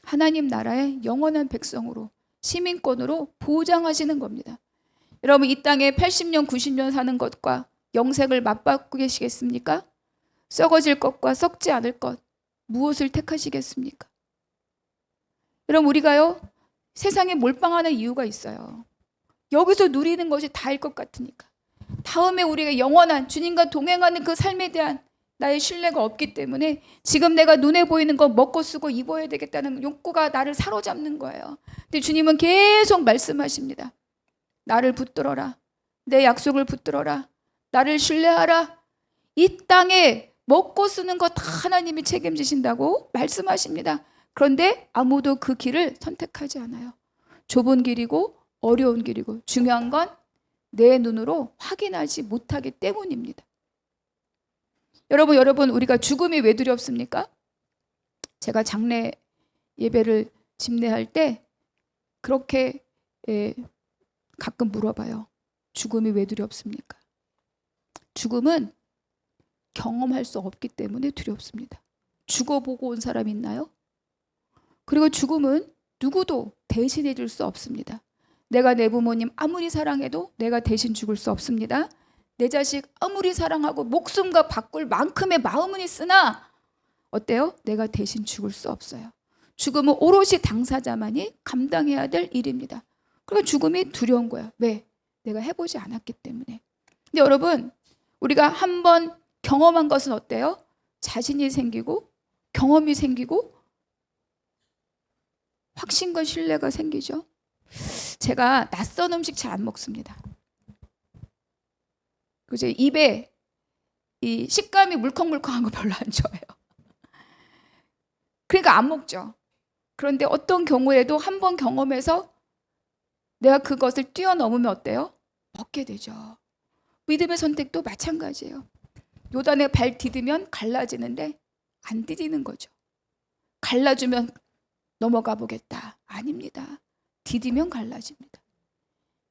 하나님 나라의 영원한 백성으로, 시민권으로 보장하시는 겁니다. 여러분, 이 땅에 80년, 90년 사는 것과 영생을 맞바꾸고 계시겠습니까? 썩어질 것과 썩지 않을 것, 무엇을 택하시겠습니까? 여러분, 우리가요 세상에 몰빵하는 이유가 있어요. 여기서 누리는 것이 다일 것 같으니까. 다음에 우리가 영원한 주님과 동행하는 그 삶에 대한 나의 신뢰가 없기 때문에 지금 내가 눈에 보이는 거 먹고 쓰고 입어야 되겠다는 욕구가 나를 사로잡는 거예요. 근데 주님은 계속 말씀하십니다. 나를 붙들어라. 내 약속을 붙들어라. 나를 신뢰하라. 이 땅에 먹고 쓰는 거 다 하나님이 책임지신다고 말씀하십니다. 그런데 아무도 그 길을 선택하지 않아요. 좁은 길이고 어려운 길이고 중요한 건 내 눈으로 확인하지 못하기 때문입니다. 여러분, 우리가 죽음이 왜 두렵습니까? 제가 장례 예배를 집례할 때 그렇게 가끔 물어봐요. 죽음이 왜 두렵습니까? 죽음은 경험할 수 없기 때문에 두렵습니다. 죽어보고 온 사람 있나요? 그리고 죽음은 누구도 대신해 줄 수 없습니다. 내가 내 부모님 아무리 사랑해도 내가 대신 죽을 수 없습니다. 내 자식 아무리 사랑하고 목숨과 바꿀 만큼의 마음은 있으나 어때요? 내가 대신 죽을 수 없어요. 죽음은 오롯이 당사자만이 감당해야 될 일입니다. 그러니까 죽음이 두려운 거야. 왜? 내가 해보지 않았기 때문에. 근데 여러분, 우리가 한번 경험한 것은 어때요? 자신이 생기고 경험이 생기고 확신과 신뢰가 생기죠. 제가 낯선 음식 잘 안 먹습니다. 그죠? 입에 이 식감이 물컹물컹한 거 별로 안 좋아해요. 그러니까 안 먹죠. 그런데 어떤 경우에도 한 번 경험해서 내가 그것을 뛰어넘으면 어때요? 먹게 되죠. 믿음의 선택도 마찬가지예요. 요단에 발 디디면 갈라지는데 안 디디는 거죠. 갈라주면 넘어가 보겠다. 아닙니다. 디디면 갈라집니다.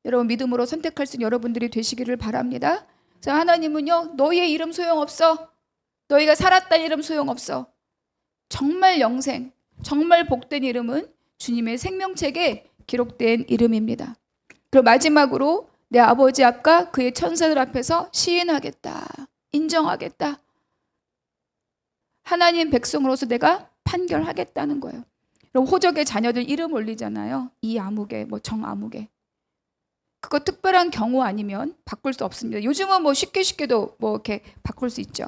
여러분 믿음으로 선택할 수 있는 여러분들이 되시기를 바랍니다. 자, 하나님은요, 너희의 이름 소용없어. 너희가 살았다는 이름 소용없어. 정말 영생, 정말 복된 이름은 주님의 생명책에 기록된 이름입니다. 그리고 마지막으로 내 아버지 앞과 그의 천사들 앞에서 시인하겠다. 인정하겠다. 하나님 백성으로서 내가 판결하겠다는 거예요. 그럼 호적의 자녀들 이름 올리잖아요. 이 아무개, 뭐 정 아무개. 그거 특별한 경우 아니면 바꿀 수 없습니다. 요즘은 뭐 쉽게도 뭐 이렇게 바꿀 수 있죠.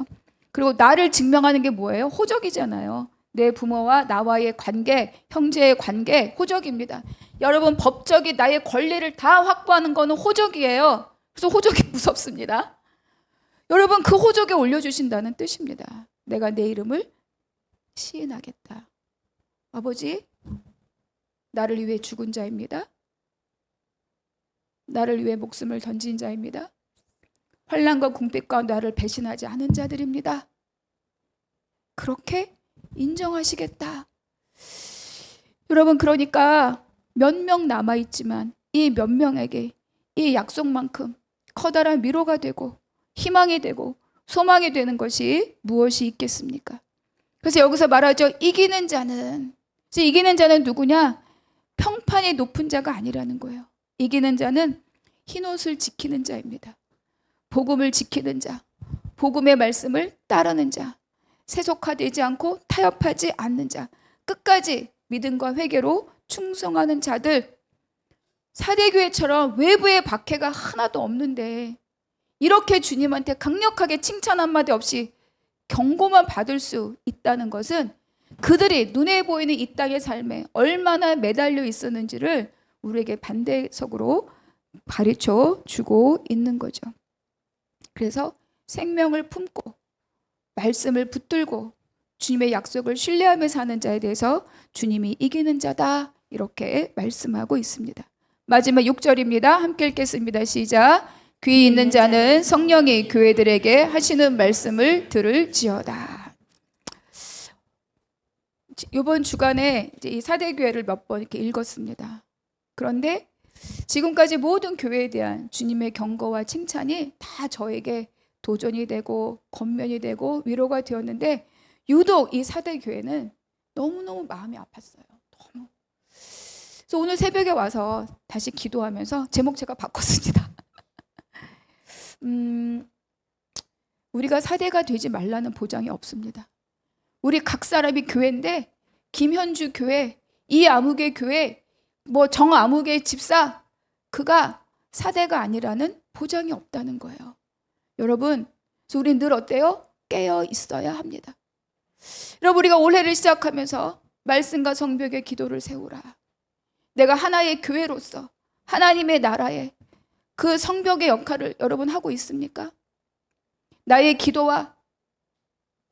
그리고 나를 증명하는 게 뭐예요? 호적이잖아요. 내 부모와 나와의 관계, 형제의 관계, 호적입니다. 여러분 법적이 나의 권리를 다 확보하는 거는 호적이에요. 그래서 호적이 무섭습니다. 여러분 그 호적에 올려주신다는 뜻입니다. 내가 내 이름을 시인하겠다. 아버지, 나를 위해 죽은 자입니다. 나를 위해 목숨을 던진 자입니다. 환난과 궁핍 가운데 나를 배신하지 않은 자들입니다. 그렇게 인정하시겠다. 여러분 그러니까 몇 명 남아있지만 이 몇 명에게 이 약속만큼 커다란 위로가 되고 희망이 되고 소망이 되는 것이 무엇이 있겠습니까? 그래서 여기서 말하죠. 이기는 자는 누구냐? 평판이 높은 자가 아니라는 거예요. 이기는 자는 흰옷을 지키는 자입니다. 복음을 지키는 자, 복음의 말씀을 따르는 자, 세속화되지 않고 타협하지 않는 자, 끝까지 믿음과 회개로 충성하는 자들. 사대교회처럼 외부의 박해가 하나도 없는데 이렇게 주님한테 강력하게 칭찬 한마디 없이 경고만 받을 수 있다는 것은 그들이 눈에 보이는 이 땅의 삶에 얼마나 매달려 있었는지를 우리에게 반대석으로 가르쳐 주고 있는 거죠. 그래서 생명을 품고 말씀을 붙들고 주님의 약속을 신뢰하며 사는 자에 대해서 주님이 이기는 자다 이렇게 말씀하고 있습니다. 마지막 6절입니다. 함께 읽겠습니다. 시작. 귀 있는 자는 성령이 교회들에게 하시는 말씀을 들을지어다. 이번 주간에 이제 이 사대교회를 몇 번 이렇게 읽었습니다. 그런데 지금까지 모든 교회에 대한 주님의 경고와 칭찬이 다 저에게 도전이 되고 권면이 되고 위로가 되었는데 유독 이 사대교회는 너무너무 마음이 아팠어요. 너무. 그래서 오늘 새벽에 와서 다시 기도하면서 제목 제가 바꿨습니다. 우리가 사대가 되지 말라는 보장이 없습니다. 우리 각 사람이 교회인데 김현주 교회, 이 아무개 교회, 뭐 정 아무개 집사 그가 사대가 아니라는 보장이 없다는 거예요. 여러분, 우리 늘 어때요? 깨어 있어야 합니다. 여러분 우리가 올해를 시작하면서 말씀과 성벽의 기도를 세우라. 내가 하나의 교회로서 하나님의 나라에 그 성벽의 역할을 여러분 하고 있습니까? 나의 기도와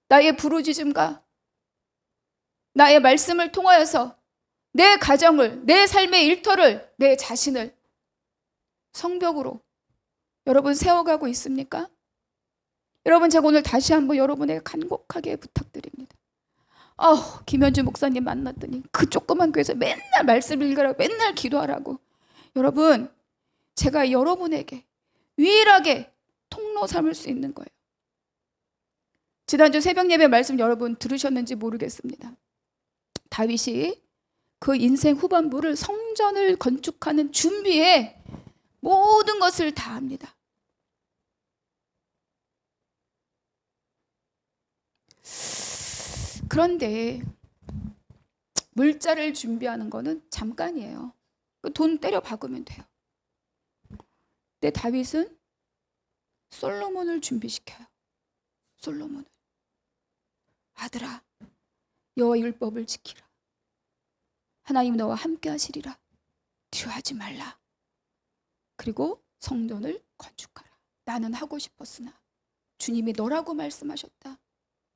나의 부르짖음과 나의 말씀을 통하여서 내 가정을, 내 삶의 일터를, 내 자신을 성벽으로 여러분 세워가고 있습니까? 여러분 제가 오늘 다시 한번 여러분에게 간곡하게 부탁드립니다. 김현주 목사님 만났더니 그 조그만 교회에서 맨날 말씀 읽으라고 맨날 기도하라고. 여러분 제가 여러분에게 유일하게 통로 삼을 수 있는 거예요. 지난주 새벽 예배 말씀 여러분 들으셨는지 모르겠습니다. 다윗이 그 인생 후반부를 성전을 건축하는 준비에 모든 것을 다 합니다. 그런데 물자를 준비하는 거는 잠깐이에요. 돈 때려 박으면 돼요. 근데 다윗은 솔로몬을 준비시켜요. 솔로몬을. 아들아, 여호와 율법을 지키라. 하나님 너와 함께 하시리라. 두려워하지 말라. 그리고 성전을 건축하라. 나는 하고 싶었으나 주님이 너라고 말씀하셨다.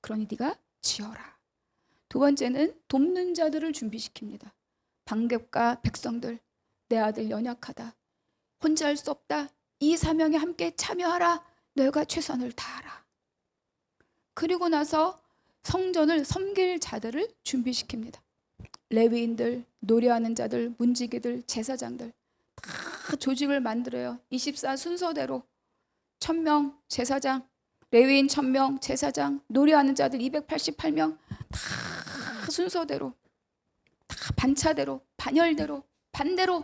그러니 네가 지어라. 두 번째는 돕는 자들을 준비시킵니다. 방백과 백성들, 내 아들 연약하다. 혼자 할 수 없다. 이 사명에 함께 참여하라. 너희가 최선을 다하라. 그리고 나서 성전을 섬길 자들을 준비시킵니다. 레위인들, 노래하는 자들, 문지기들, 제사장들 다 조직을 만들어요. 24 순서대로 1000명 제사장, 레위인 1000명 제사장, 노래하는 자들 288명 다 순서대로, 다 반차대로, 반열대로, 반대로.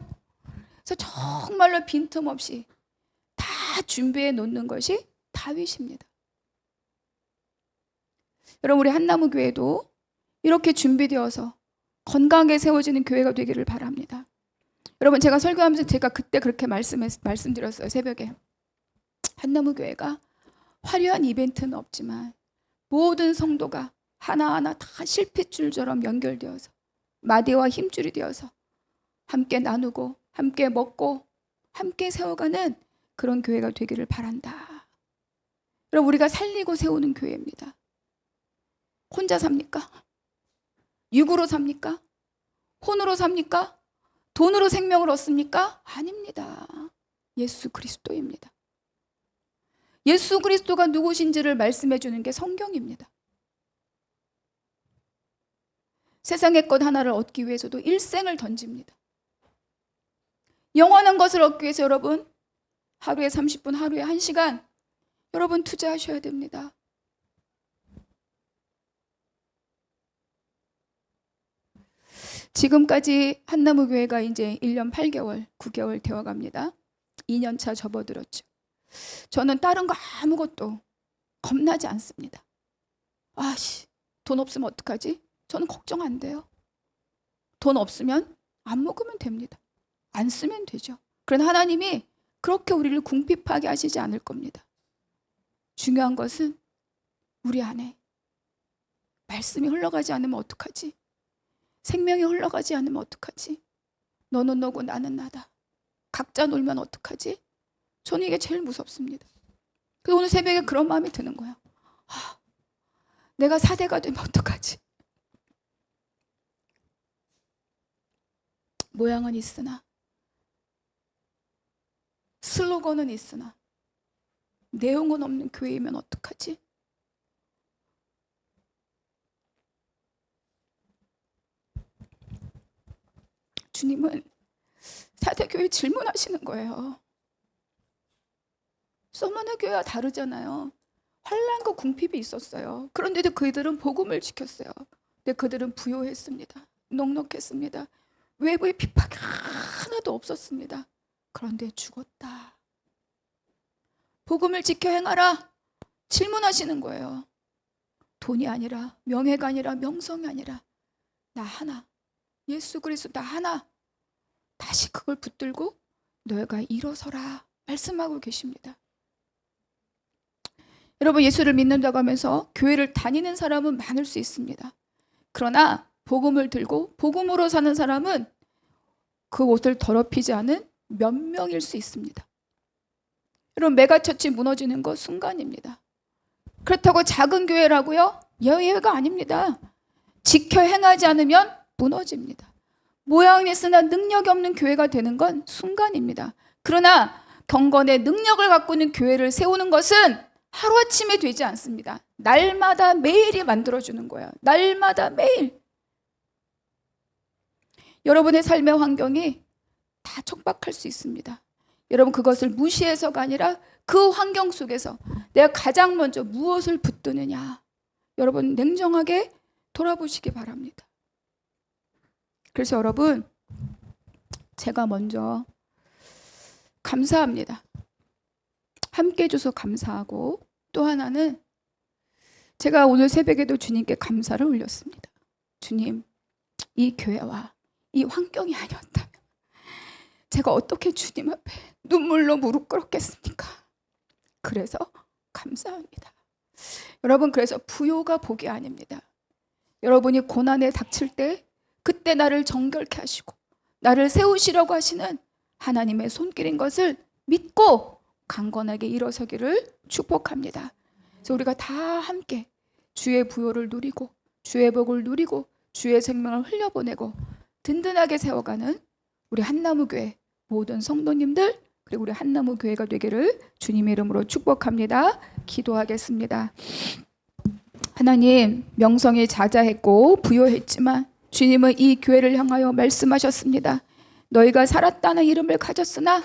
그래서 정말로 빈틈없이 다 준비해 놓는 것이 다윗입니다. 여러분, 우리 한나무 교회도 이렇게 준비되어서 건강하게 세워지는 교회가 되기를 바랍니다. 여러분, 제가 설교하면서 제가 그때 그렇게 말씀드렸어요. 새벽에 한나무 교회가 화려한 이벤트는 없지만 모든 성도가 하나하나 다 실핏줄처럼 연결되어서 마디와 힘줄이 되어서 함께 나누고 함께 먹고 함께 세워가는 그런 교회가 되기를 바란다. 여러분, 우리가 살리고 세우는 교회입니다. 혼자 삽니까? 육으로 삽니까? 혼으로 삽니까? 돈으로 생명을 얻습니까? 아닙니다. 예수 그리스도입니다. 예수 그리스도가 누구신지를 말씀해 주는 게 성경입니다. 세상의 것 하나를 얻기 위해서도 일생을 던집니다. 영원한 것을 얻기 위해서 여러분 하루에 30분, 하루에 1시간 여러분 투자하셔야 됩니다. 지금까지 한나무 교회가 이제 1년 8개월, 9개월 되어 갑니다. 2년차 접어들었죠. 저는 다른 거 아무것도 겁나지 않습니다. 돈 없으면 어떡하지? 저는 걱정 안 돼요. 돈 없으면 안 먹으면 됩니다. 안 쓰면 되죠. 그러나 하나님이 그렇게 우리를 궁핍하게 하시지 않을 겁니다. 중요한 것은 우리 안에 말씀이 흘러가지 않으면 어떡하지? 생명이 흘러가지 않으면 어떡하지? 너는 너고 나는 나다. 각자 놀면 어떡하지? 저는 이게 제일 무섭습니다. 그래서 오늘 새벽에 그런 마음이 드는 거예요. 내가 사대가 되면 어떡하지? 모양은 있으나 슬로건은 있으나 내용은 없는 교회이면 어떡하지? 주님은 사대교회 질문하시는 거예요. 소문의 교회와 다르잖아요. 환난과 궁핍이 있었어요. 그런데도 그들은 복음을 지켰어요. 근데 그들은 부요했습니다. 넉넉했습니다. 외부의 핍박이 하나도 없었습니다. 그런데 죽었다. 복음을 지켜 행하라. 질문하시는 거예요. 돈이 아니라, 명예가 아니라, 명성이 아니라 나 하나, 예수 그리스도 나 하나, 다시 그걸 붙들고 너희가 일어서라 말씀하고 계십니다. 여러분, 예수를 믿는다고 하면서 교회를 다니는 사람은 많을 수 있습니다. 그러나 복음을 들고 복음으로 사는 사람은 그 옷을 더럽히지 않은 몇 명일 수 있습니다. 여러분, 메가처치 무너지는 거 순간입니다. 그렇다고 작은 교회라고요? 예외가 아닙니다. 지켜 행하지 않으면 무너집니다. 모양은 있으나 능력이 없는 교회가 되는 건 순간입니다. 그러나 경건의 능력을 갖고 있는 교회를 세우는 것은 하루아침에 되지 않습니다. 날마다 매일이 만들어주는 거예요. 날마다 매일. 여러분의 삶의 환경이 다 척박할 수 있습니다. 여러분, 그것을 무시해서가 아니라 그 환경 속에서 내가 가장 먼저 무엇을 붙드느냐, 여러분 냉정하게 돌아보시기 바랍니다. 그래서 여러분, 제가 먼저 감사합니다. 함께 해줘서 감사하고, 또 하나는 제가 오늘 새벽에도 주님께 감사를 올렸습니다. 주님, 이 교회와 이 환경이 아니었다면 제가 어떻게 주님 앞에 눈물로 무릎 꿇었겠습니까? 그래서 감사합니다. 여러분, 그래서 부요가 복이 아닙니다. 여러분이 고난에 닥칠 때 그때 나를 정결케 하시고 나를 세우시려고 하시는 하나님의 손길인 것을 믿고 강건하게 일어서기를 축복합니다. 그래서 우리가 다 함께 주의 부요를 누리고 주의 복을 누리고 주의 생명을 흘려보내고 든든하게 세워가는 우리 한나무교회 모든 성도님들, 그리고 우리 한나무교회가 되기를 주님의 이름으로 축복합니다. 기도하겠습니다. 하나님, 명성이 자자했고 부요했지만 주님은 이 교회를 향하여 말씀하셨습니다. 너희가 살았다는 이름을 가졌으나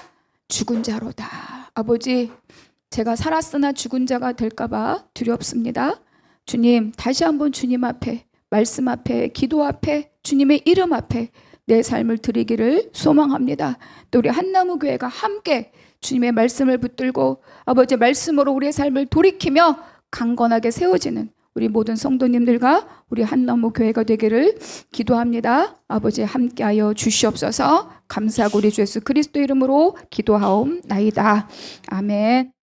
죽은 자로다. 아버지, 제가 살았으나 죽은 자가 될까봐 두렵습니다. 주님, 다시 한번 주님 앞에, 말씀 앞에, 기도 앞에, 주님의 이름 앞에 내 삶을 드리기를 소망합니다. 또 우리 한나무교회가 함께 주님의 말씀을 붙들고 아버지 말씀으로 우리의 삶을 돌이키며 강건하게 세워지는 우리 모든 성도님들과 우리 한나무교회가 되기를 기도합니다. 아버지 함께하여 주시옵소서. 감사하고 우리 주 예수 그리스도 이름으로 기도하옵나이다. 아멘.